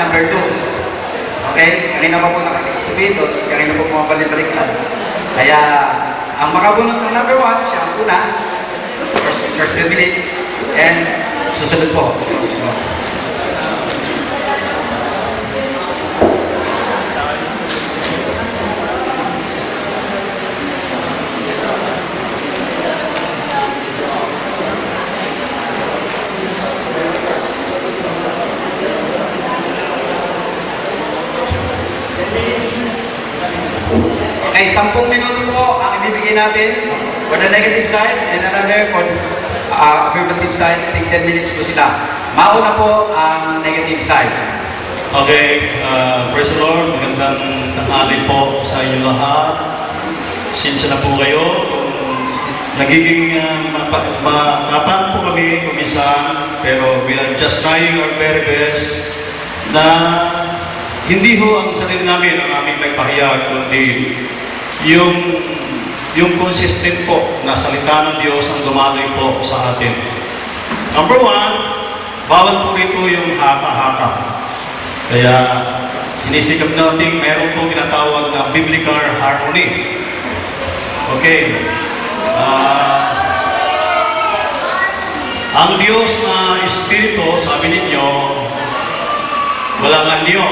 number 2. Okay? Kanina pa po nakakitubi ito, kanina po bumabalik-baliktad. Kaya, ang makabunot ng number 1, siya ang una, first 10 minutes, and susunod po. Okay, 10 minuto po ang ibibigay natin for the negative side and another for the affirmative side. Take 10 minutes po sila. Mauna po ang negative side. Okay, praise the Lord. Magandang tanghali po sa inyo lahat. Sinsya na po kayo. Nagiging mapan po kami kuminsan, pero we are just trying our very best na hindi ho ang sarili namin ang aming nagpahayag, kundi yung consistent po na salita ng Diyos ang dumaloy po sa atin. Number 1, bawal po rito yung haka-haka. Kaya sinisikap natin mayroon po ginatawag na biblical harmony. Okay. Ang Diyos na Espiritu, sabi ninyo, walang anyo.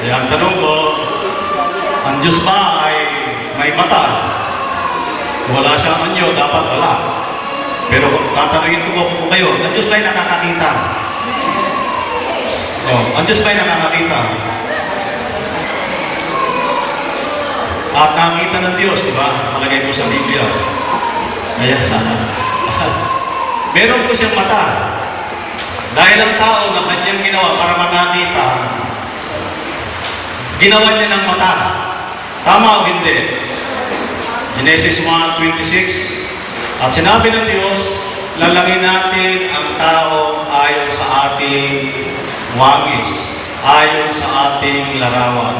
Kaya ang tanong ko, ang Diyos ba ay may mata? Wala siyang anyo, dapat wala. Pero tatanungin ko po kayo, ang Diyos ba ay nakakakita? Ang Diyos ba ay nakakakita? At nakakita ng Diyos, di ba? Malagay ko sa Biblia. Ayan. Meron po siyang mata. Dahil ang tao na kanyang ginawa para makakita, ginawa niya ng mata. Tama o hindi? Genesis 1:26. At sinabi ng Diyos, lalangin natin ang tao ayon sa ating wangis, ayon sa ating larawan.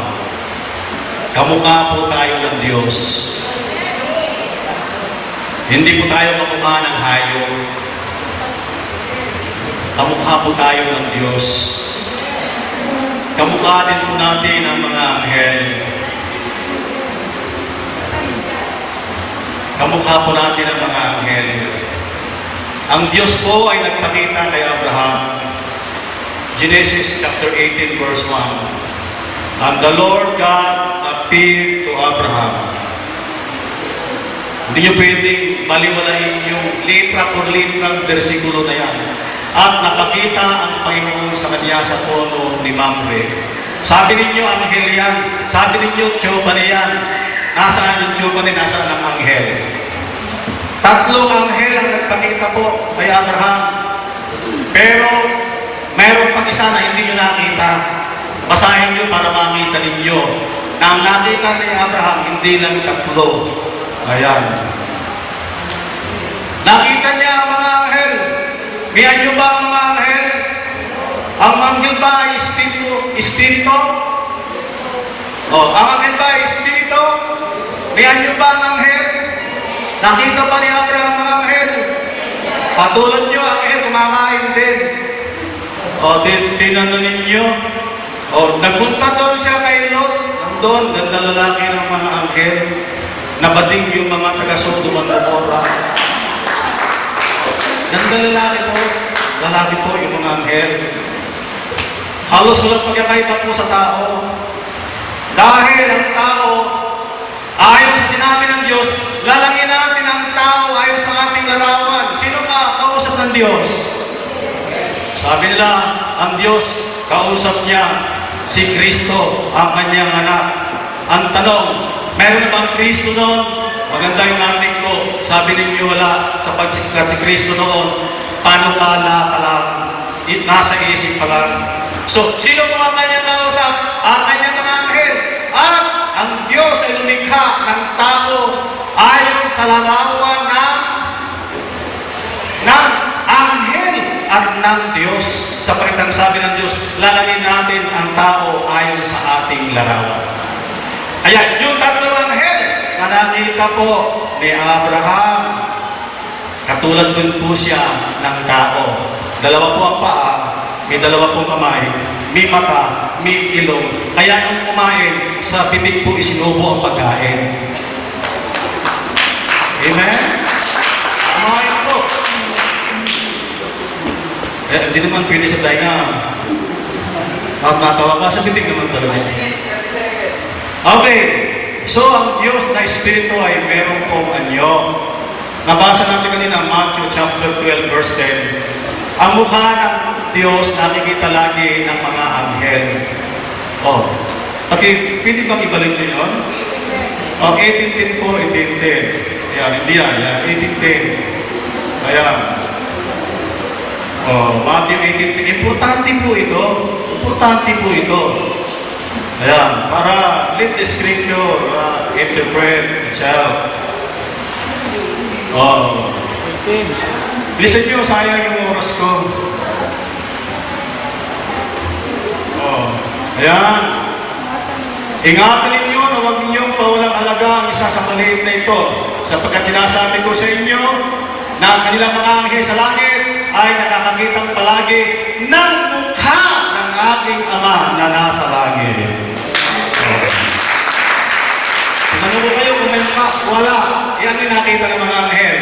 Kamukha po tayo ng Diyos. Hindi po tayo kamukha ng hayop. Kamukha po tayo ng Diyos. Kamukha din po natin ang mga anghel. Kamukha po natin ang mga anghel. Ang Diyos po ay nagpakita kay Abraham. Genesis chapter 18 verse 1. And the Lord God appeared to Abraham. Hindi nyo pwedeng baliwalain yung litra por litrang versikulo na yan. At nakakita ang Panginoon sa kanya sa puno ni Mamre. Sabi ninyo, anghel yan. Sabi ninyo, tiyopane yan. Nasaan yung tiyopane? Nasaan ang anghel? Tatlong anghel ang nagpakita po kay Abraham. Pero, mayroon pang isa na hindi nyo nakita. Basahin nyo para makita ninyo. Na ang nakita ni Abraham, hindi lang tatlo. Ayan. Nakita niya ang mga anghel. Miyan nyo ba ang mga anghel? Ang anghel ba ay espiritu? Ang anghel ba ay espiritu? Miyan nyo ba ang anghel? Nakita pa ni Abraham ang anghel? Katulad nyo, ang anghel kumakain din. Tinanong ninyo. Nagpunta doon siya kay Lot. Nandun, ganda lalaki ng mga anghel. Nabating yung mga taga-Sodom at Gomorrah. Ganda lalaki po yung mga anghel. Halos walang pagkakaiba po sa tao. Dahil ang tao, ayon sa sinabi ng Diyos, lalangin natin ang tao ayon sa ating larawan. Sino ka kausap ng Diyos? Sabi nila, ang Diyos, kausap niya si Kristo, ang kanyang anak. Ang tanong, meron na bang Kristo noon? Maganda yung ating ko. Sabi ninyo wala sa pagsikat si Kristo noon. Panukala ka lang. Nasa isip pa lang. So, sino po ang kanyang kausap? Ang kanyang mga anghel. At ang Diyos ay lumikha ng tao ayon sa larawan ng anghel at ng Diyos. Sapagkat ang sabi ng Diyos, lalangin natin ang tao ayon sa ating larawan. Ayan, yung tatlong anghel na nakita po ni Abraham, katulad din po siya ng tao. Dalawa po ang paa, may dalawa pong kamay, may mata, may ilong. Kaya nung kumain, sa bibig po isinubo ang pagkain. Amen? Kumain po. Hindi naman pwede sa tainga. At natawa ka, sa bibig naman talaga. Okay. So, ang Diyos na Espiritu ay meron pong anyo. Nabasa natin kanina, Matthew chapter 12, verse 10. Ang mukha ng Diyos nakikita lagi ng mga anghel. Oh. Okay, pwede bang ibalik nyo yun? Oh, 18.10 po, 18.10. Ayan, hindi yan. 18.10. Ayan. Oh, Matthew 18.10. Importante po ito. Importante po ito. Ayan, para let the scripture interpret itself. Oh. Listen nyo, sayang yung oras ko. Oh. Ayan. Ingatan ninyo na huwag ninyong pawalang alaga ang isa sa maliit na ito. Sapagkat sinasabi ko sa inyo na ang kanilang mga anghel sa langit ay nakakakitang palagi ng mukha ng aking Ama na nasa langit. Ano ko kayo kung may mukha? Wala. Yan yung nakita ng mga anghel.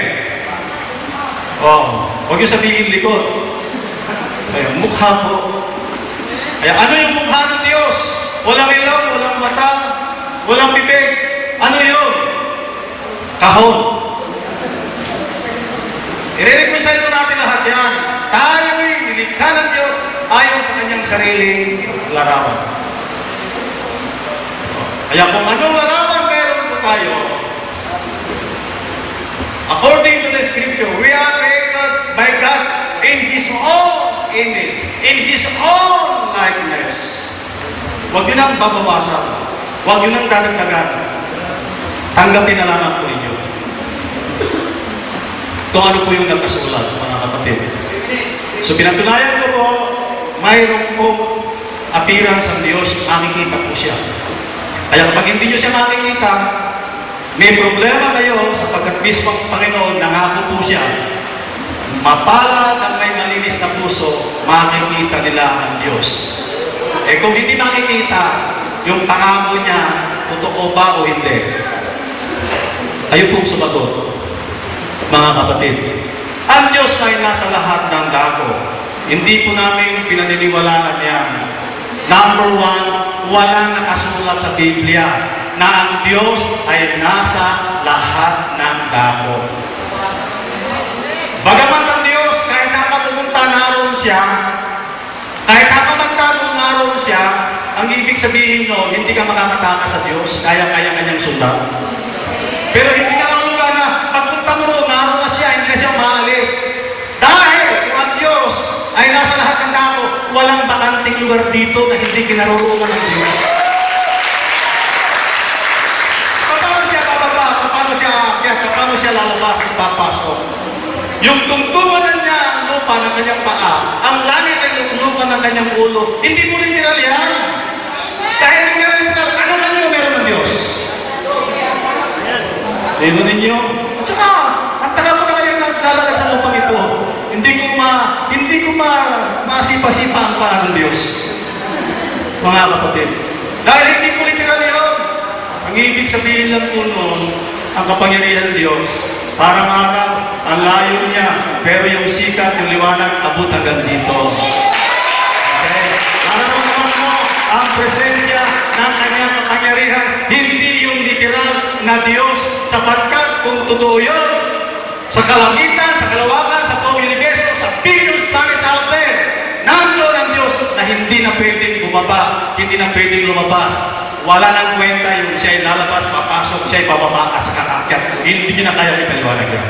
Oh, huwag yung sabihin likod. Ay, mukha po. Ay, ano yung mukha ng Diyos? Walang ilaw, walang mata, walang bibig. Ano yun? Kahon. I-represent natin lahat yan. Tayo'y nilikha ng Diyos ayon sa kanyang sariling larawan. Kaya kung anong larawan meron po tayo, according to the scripture, we are created by God in His own image, in His own likeness. Huwag yun ang babawasan. Huwag yun ang dadagdagan. Tanggapin na lamang po ninyo. Kung ano po yung nakasulat, mga kapatid. So pinatunayan ko po, mayroon po appearance ang Diyos, makikita po siya. Kaya kapag hindi nyo siya makikita, may problema kayo sapagkat mismo ang Panginoon, nangako po siya, mapalad ang may malinis na puso, makikita nila ang Diyos. Eh kung hindi makikita, yung pangako niya, totoo ba o hindi? Kayo pong sumagot, mga kapatid. Ang Diyos ay nasa lahat ng dako. Hindi po namin pinaniniwalaan yan. Number one, walang nakasulat sa Biblia na ang Diyos ay nasa lahat ng dako. Bagaman ang Diyos, kahit saan ka pumunta, naroon siya. Kahit saan ka magtanong, naroon siya. Ang ibig sabihin no, hindi ka makakataka sa Diyos, kaya-kaya kanyang sundan. Pero hindi ka maluga na, pagpunta mo roon, naroon na siya, hindi na siya maalis. Dahil kung ang Diyos ay nasa lahat ng dako, walang bakanting lugar dito na hindi kinaroroonan ng Diyos. Paano siya bababa? Paano siya aakyat? Paano siya lalabas at papasok? Yung tungtungan niya ang lupa ng kanyang paa, ang langit ay lupa ng kanyang ulo, hindi mo literal yan. Dahil yung meron literal, ano lang yung meron ng Diyos? Dito ninyo? At saka, ang tagal ko na kayong naglalagad sa lupang ito, hindi ko masipa-sipa ang paa ng Diyos. Mga kapatid. Dahil hindi ko literal yun. Ang ibig sabihin lang po noon, ang kapangyarihan ng Diyos, parang araw, ang layo niya, pero yung sikat, yung liwanag, abot hanggang dito. Okay? Nararamdaman mo ang presensya ng kanyang kapangyarihan, hindi yung literal na Diyos, sapagkat kung totoo yun, sa kalangitan, sa kalawakan, sa buong universo, sa billions planets out there, nandoon ang Diyos na hindi na pwedeng bumaba, hindi na pwedeng lumabas. Wala nang kwenta yung siya'y lalabas, papasok, siya'y bababa at saka kaakyat. Hindi nyo na kaya ipaliwanag yan.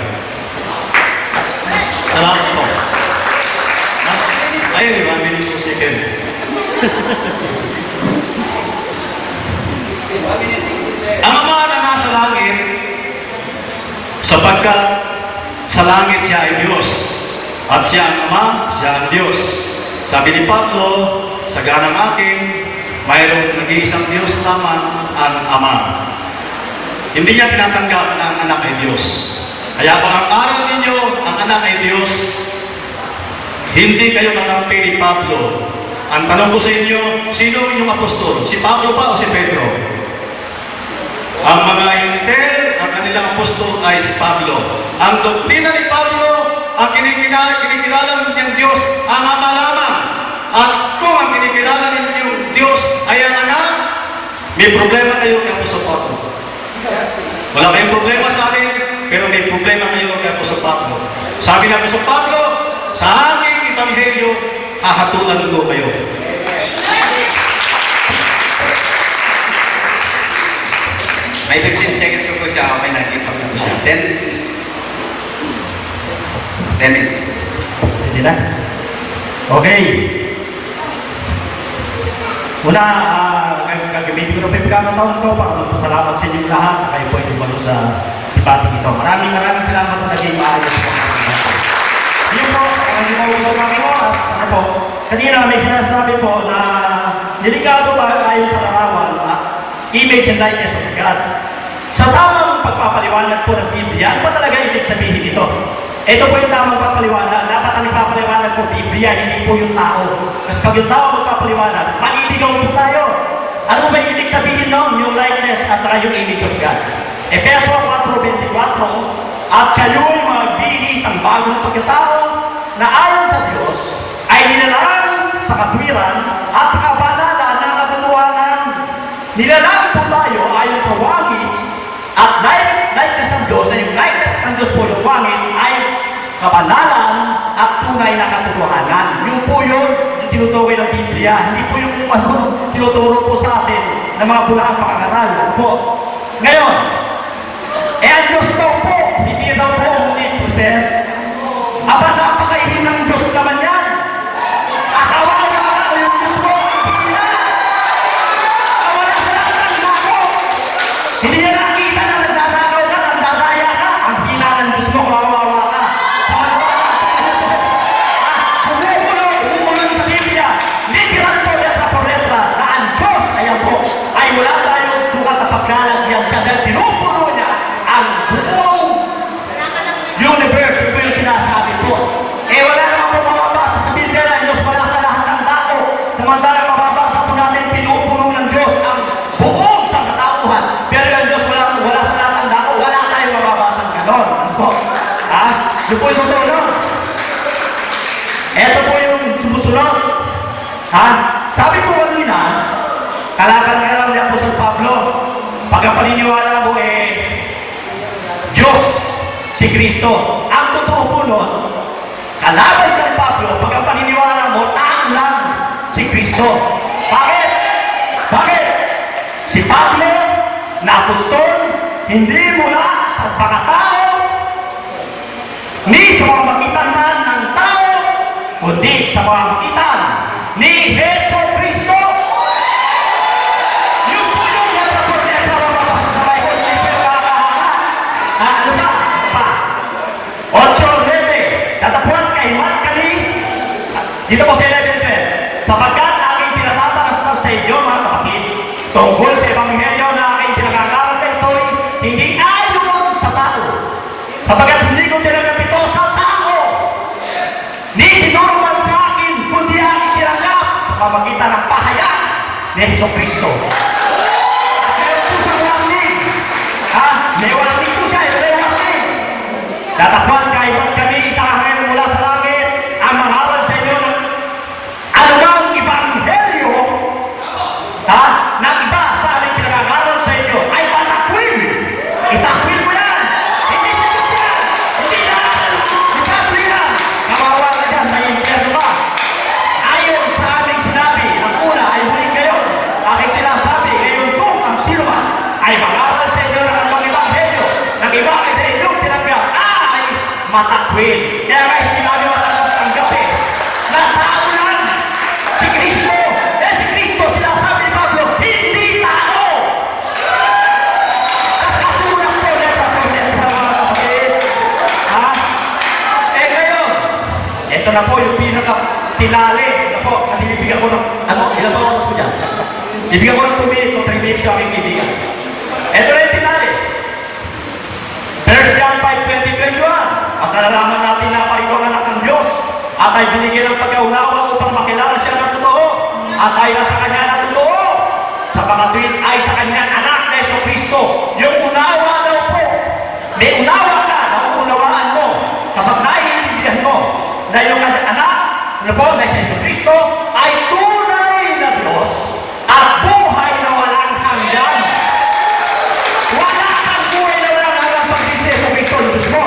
Salamat po. Ayun, 1 minute per second. 1 minute 60 seconds. Ang Ama na nasa langit, sapagkat sa langit siya ay Diyos. At siya ang Ama, siya ang Diyos. Sabi ni Pablo, sa ganang akin, mayroong nag-iisang Diyos lamang ang Ama. Hindi niya tinatanggap na ang anak ay Diyos. Kaya kung ang aral ninyo, ang anak ay Diyos, hindi kayo kakampi ni Pablo Ang tanong ko sa inyo, sino inyong apostol? Si Pablo ba o si Pedro? Ang mga intel, ang kanilang apostol ay si Pablo. Ang doktrina ni Pablo, ang kinikilala ninyong Diyos, ang ama lamang. At kung ang kinikilala ninyong Diyos ay ang anak, may problema kayo kay Apostol Pablo. Wala kayong problema sa akin, pero may problema kayo kay Apostol Pablo. Sabi ng Apostol Pablo, sa aking ebanghelyo, hahatulan ko kayo. May 15 seconds ko siya, okay, nag-give up na ko siya. 10 minutes. Hindi na? Okay. Una, gagamitin ko ng pagkakataon to para magpasalamat sa inyong lahat na kayo po ay dumalo sa debating ito. Maraming salamat na naging maayos. Yun po, hindi mo usaw ng oras. Ano po, kanina may sinasabi po na delikado ba ayon sa larawan na image and likeness of God. Sa tamang pagpapaliwanag po ng Biblia, ano ba talaga ibig sabihin ito? Ito po yung tamang pagpapaliwanag. Dapat ang ipapaliwanag po Biblia, hindi po yung tao. Kasi pag yung tao magpapaliwanag, maliligaw po tayo. Ano ba ibig sabihin noon? Yung likeness at saka yung image of God. Efeso 4:24, at kayo'y magbinis ang bagong pagkatao na ayon sa Diyos ay nilalang sa katwiran at sa kabanalan ng katotohanan. Nilalang po tayo ayon sa wangis at likeness ng Diyos, na yung likeness ng Diyos po yung wangis ay kabanalan at tunay na katotohanan. Yung po yun, yung tinutukoy ng Biblia, hindi po yung tinuturo po sa atin ng mga bulaang pangangaral. Po. Ngayon, ang Diyos daw po, hindi daw po omnipresent. Aba, napakainin ng Diyos naman yan. Akawawa ka yung Diyos mo, hindi na. Wala sa lahat ng nako. Hindi na nakita na nagdadagaw ka, nagdadaya ka. Ang hina ng Diyos mo, kawawa ka. Bumulong sa Biblia, literal po letra por letra, na ang Diyos, ayan po, ay wala tayong sukat na pagkalat yan siya dahil pinupuno niya ang buong universe. Ito yung sinasabi po. Wala naman po mababasa sa Biblia na Diyos wala sa lahat ng tao. Samantalang mababasa po natin pinupuno ng Diyos ang buong sangkatauhan. Pero yung Diyos wala sa lahat ng tao, wala tayong mababasa ng ganon. Po. Ha? Ito po yung totoo. Ito po yung sumusunod. Ha? Sabi po kanina, kalaban ka lang ni Apostol Pablo. Pag ang paniniwala mo Diyos, si Kristo. Ang totoo po nun, kalaban ka ni Pablo, pag ang paniniwala mo, tao lang si Kristo. Bakit? Bakit? Si Pablo, na apostol, hindi mula sa pagkatao, ni sa mga makitan man ng tao, kundi sa mga makitan ni Heso Kristo. Yung po yung nasa proseso ng mapasasabay ko, hindi po yung ano pa? 8:9. Tatapuan kaiman kami. Dito po sa 11:10. Sapagkat aking pinatatalastas sa inyo, mga kapatid, tungkol sa ebanghelyo na aking pinag-aaralan ito'y hindi ayon sa tao. Sapagkat hindi ko tinanggap ito sa tao. Ni tinurman sa akin, kundi aking tinanggap sa pamagitan ng pahayag ni Heso Kristo. Meron po sa warning. May warning po siya, may warning. Tatapuan kaiman kami sa anghel mula sa langit ang mangaral sa inyo ng anumang ebanghelyo na iba sa aming pinag-aaralan sa inyo ay patakwil. Itakwil mo yan. Hindi sa Diyos yan. Hindi yan. Itakwil yan. Kawawa ka dyan. Naiintindihan mo ba? Ayon sa aming sinabi, ang una ay huling ngayon. Aking sinasabi, ngayon kung ang sino man ay mag-aaral sa inyo ng anumang ebanghelyo ng iba ay sa inyong tinanggap ay matakwil. Kaya nga sinabi mo ang tanggapin na tao lang si Kristo. Si Kristo sinasabi ni Pablo, hindi tao. Nakasulat po letra po letra, mga kapatid. Ngayon, ito na po yung pinaka-tinali. Ito po, kasi bibigyan ko ng, ilan ba oras ko dyan? Bibigyan ko ng 2 minutes o 3 minutes sa aking kaibigan. Ito na yung tinali. 1 John 5:20-21. At nalalaman natin na kayo ang anak ng Diyos at ay binigyan ng pagkaunawa upang makilala siya ng totoo at dahil sa kanya natutoo, sa mga tuwid ay sa kanyang anak na Jesucristo. Yung unawa daw po, may unawa ka, nauunawaan mo, kapag naiintindihan mo na yung anak na po na Jesucristo ay tunay na Diyos at buhay na walang hanggan. Wala kang buhay na walang hanggan pag si Jesucristo ang Diyos mo.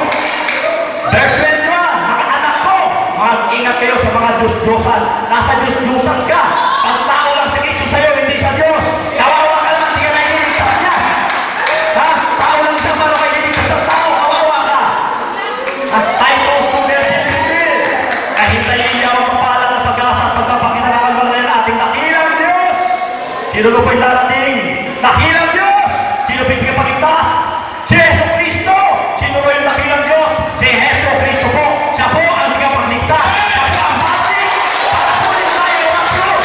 Verse 21, mga anak ko, mag-ingat kayo sa mga Diyos-Diyosan. Nasa Diyos-Diyosan ka. Ang tao lang sa Kristo sa'yo, hindi sa Diyos. Kawawa ka lang, hindi ka nakikiligtas niya. Ha? Tao lang siya, paano kayo niligtas ng tao? Kawawa ka. At Titus 2:15, kahintayin niya ang kapalan ng pag-asa at pagpapakita ng kalwala ng ating dakilang Diyos. Sino po yung darating? Dakilang Diyos! Sino po yung pagpapagigtas? Si Jesu Cristo! Sino po yung dakilang Diyos? Si Jesu Cristo po! Siya po ang pagpapagigtas! Siya po ang matik! Pagkakulit tayo ng Diyos!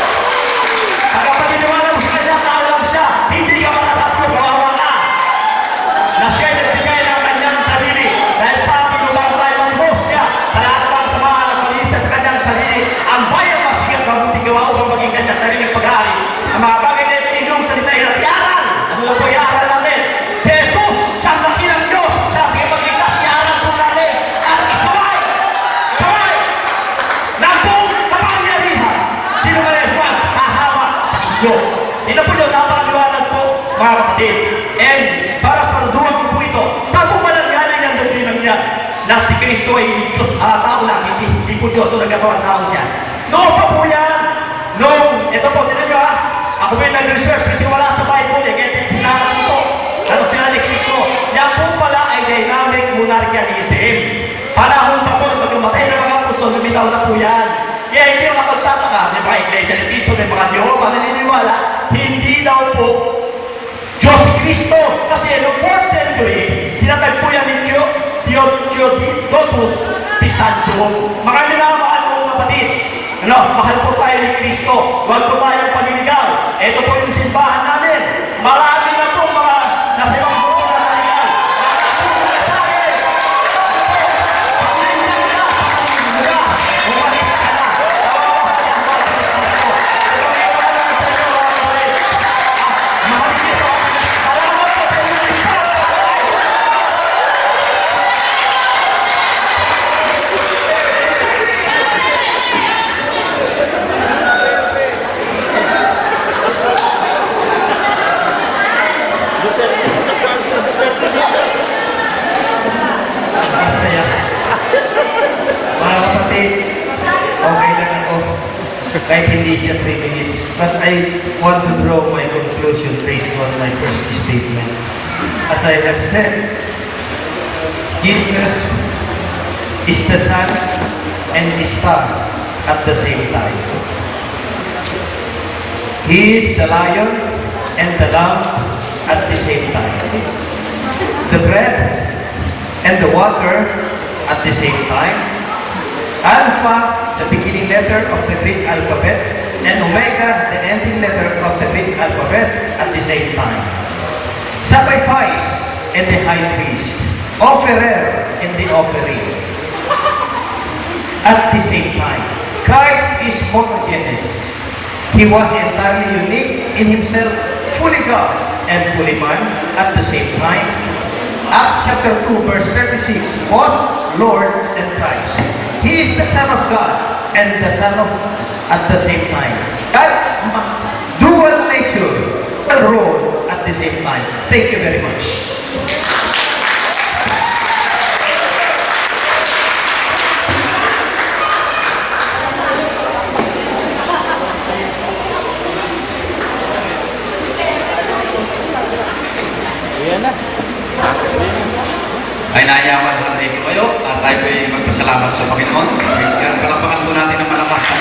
Pagkapaniniwala mo sa kanya, tao lang siya! Hindi ka matatatlo, kawawa ka! Na siya nagbigay ng kanyang sarili dahil sabi mo bago tayo ng Diyos niya sa lahat ng sa mga nagpalit siya sa kanyang sarili ang bayang masigat mabuti gawa upang maging kanyang sariling pag-aari. Ang mga bagay na ito inyong salita iaral. Ano po iaral natin? Si Jesus, siya ang dakilang Diyos, siya ang pagigtas, iaral po natin at sabay ng buong kapangyarihan. Sino ka rin Juan? Hahawak sa inyo. Ito po yun, napakaliwanag po mga kapatid. And para sa duwag ko po ito, saan po ba nanggaling ang doktrinang niya na si Kristo ay Diyos, tao lang, hindi po Diyos o nagkatawang tao siya. Noon pa po yan. Noong, ito po, tinan nyo ha, ako po yung nag-research kasi wala sa Bible eh, kaya tinaran ko po. Ano sila leksiko? Yan po pala ay dynamic monarchianism. Panahon pa po, magkamatay na mga apostol, lumitaw na po yan. Kaya hindi ako magtataka, may mga Iglesia ni Cristo, may mga Jehovah na naniniwala, hindi daw po Diyos Cristo. Kasi noong 4th century, tinatag po yan ni Theodotus Pisanto. Mga minamahal mo kapatid. Mahal po tayo ni Cristo. Huwag po tayong paniligaw. Ito po yung simbahan namin. Marami na po mga nasa ibang buong na naligaw. Marami sa akin. Paglinsan ka. Paglinsan ka. Umalis ka na. Mahalis ito. Salamat po sa inyo. Masaya. Mga kapatid, okay lang ako. Kahit hindi siya 3 minutes. But I want to draw my conclusion based on my first statement. As I have said, Jesus is the sun and the star at the same time. He is the lion and the lamb at the same time. The bread and the water at the same time. Alpha, the beginning letter of the Greek alphabet, and Omega, the ending letter of the Greek alphabet at the same time. Sacrifice and the high priest, offerer and the offering at the same time. Christ is homogeneous. He was entirely unique in himself, fully God and fully man at the same time. Acts chapter 2 verse 36, both Lord and Christ. He is the Son of God and the Son of at the same time. God, dual nature, dual role at the same time. Thank you very much. Ay nayaman natin kayo at tayo ay magpasalamat sa Panginoon. Praise God. Palakpakan po natin ang malakas na